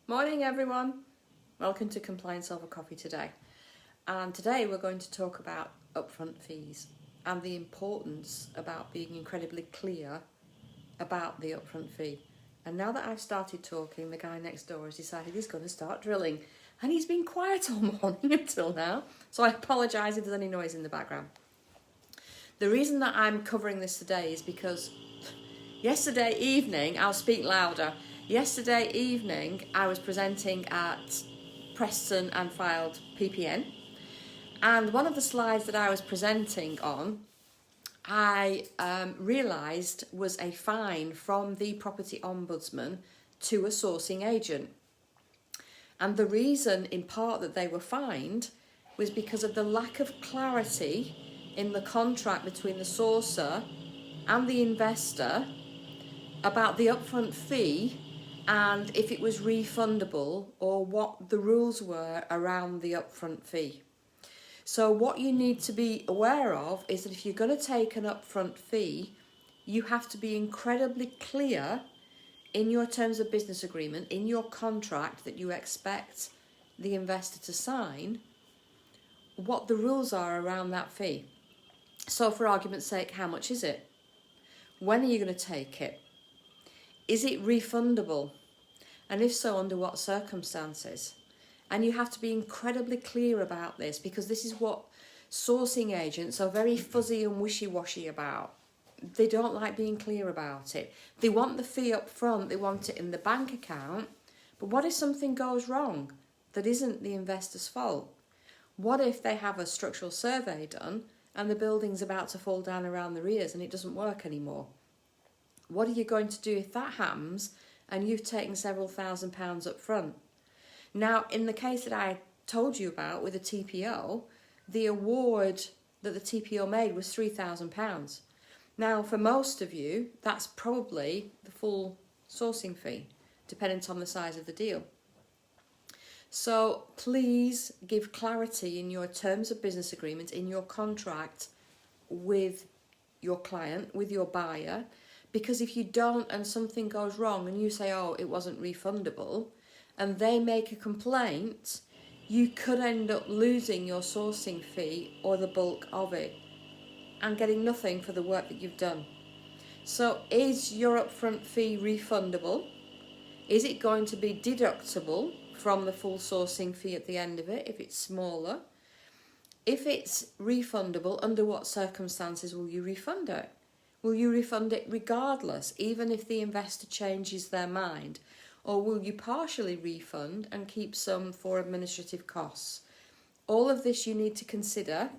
Morning everyone, welcome to Compliance Over Coffee today. And today we're going to talk about upfront fees and the importance about being incredibly clear about the upfront fee. And now that I've started talking, the guy next door has decided he's going to start drilling, and he's been quiet all morning until now, so I apologise if there's any noise in the background. The reason that I'm covering this today is because yesterday evening, I'll speak louder. Yesterday evening, I was presenting at Preston and filed PPN, and one of the slides that I was presenting on, I realised was a fine from the Property Ombudsman to a sourcing agent. And the reason, in part, that they were fined was because of the lack of clarity in the contract between the sourcer and the investor about the upfront fee and if it was refundable or what the rules were around the upfront fee. So what you need to be aware of is that if you're going to take an upfront fee, you have to be incredibly clear in your terms of business agreement, in your contract that you expect the investor to sign, what the rules are around that fee. So for argument's sake, how much is it? When are you going to take it? Is it refundable? And if so, under what circumstances? And you have to be incredibly clear about this, because this is what sourcing agents are very fuzzy and wishy-washy about. They don't like being clear about it. They want the fee up front, they want it in the bank account, but what if something goes wrong that isn't the investor's fault? What if they have a structural survey done and the building's about to fall down around the ears and it doesn't work anymore? What are you going to do if that happens and you've taken several £1,000s up front? Now, in the case that I told you about with the TPO, the award that the TPO made was £3,000. Now, for most of you, that's probably the full sourcing fee, depending on the size of the deal. So please give clarity in your terms of business agreement, in your contract with your client, with your buyer, because if you don't and something goes wrong and you say, oh, it wasn't refundable, and they make a complaint, you could end up losing your sourcing fee or the bulk of it and getting nothing for the work that you've done. So is your upfront fee refundable? Is it going to be deductible from the full sourcing fee at the end of it if it's smaller? If it's refundable, under what circumstances will you refund it? Will you refund it regardless, even if the investor changes their mind? Or will you partially refund and keep some for administrative costs? All of this you need to consider,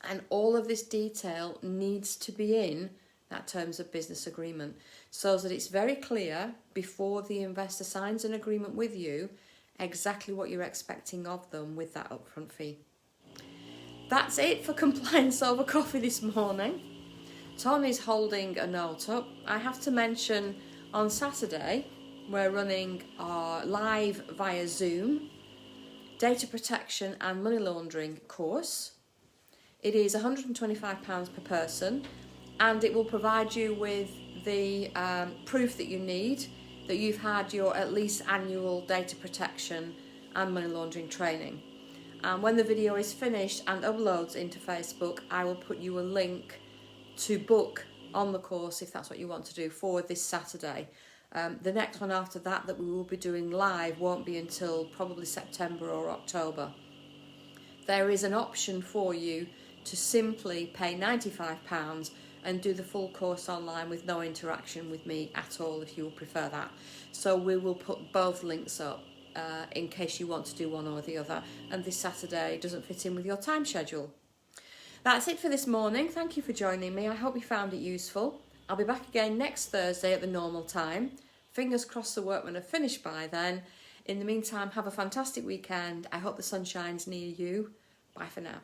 and all of this detail needs to be in that terms of business agreement, so that it's very clear before the investor signs an agreement with you exactly what you're expecting of them with that upfront fee. That's it for Compliance Over Coffee this morning. Tony's holding a note up. I have to mention on Saturday we're running our live via Zoom data protection and money laundering course. It is £125 per person, and it will provide you with the proof that you need that you've had your at least annual data protection and money laundering training. And when the video is finished and uploads into Facebook, I will put you a link to book on the course if that's what you want to do for this Saturday. The next one after that we will be doing live won't be until probably September or October. There is an option for you to simply pay £95 and do the full course online with no interaction with me at all if you would prefer that. So we will put both links up in case you want to do one or the other, and this Saturday doesn't fit in with your time schedule. That's it for this morning. Thank you for joining me. I hope you found it useful. I'll be back again next Thursday at the normal time. Fingers crossed the workmen are finished by then. In the meantime, have a fantastic weekend. I hope the sun shines near you. Bye for now.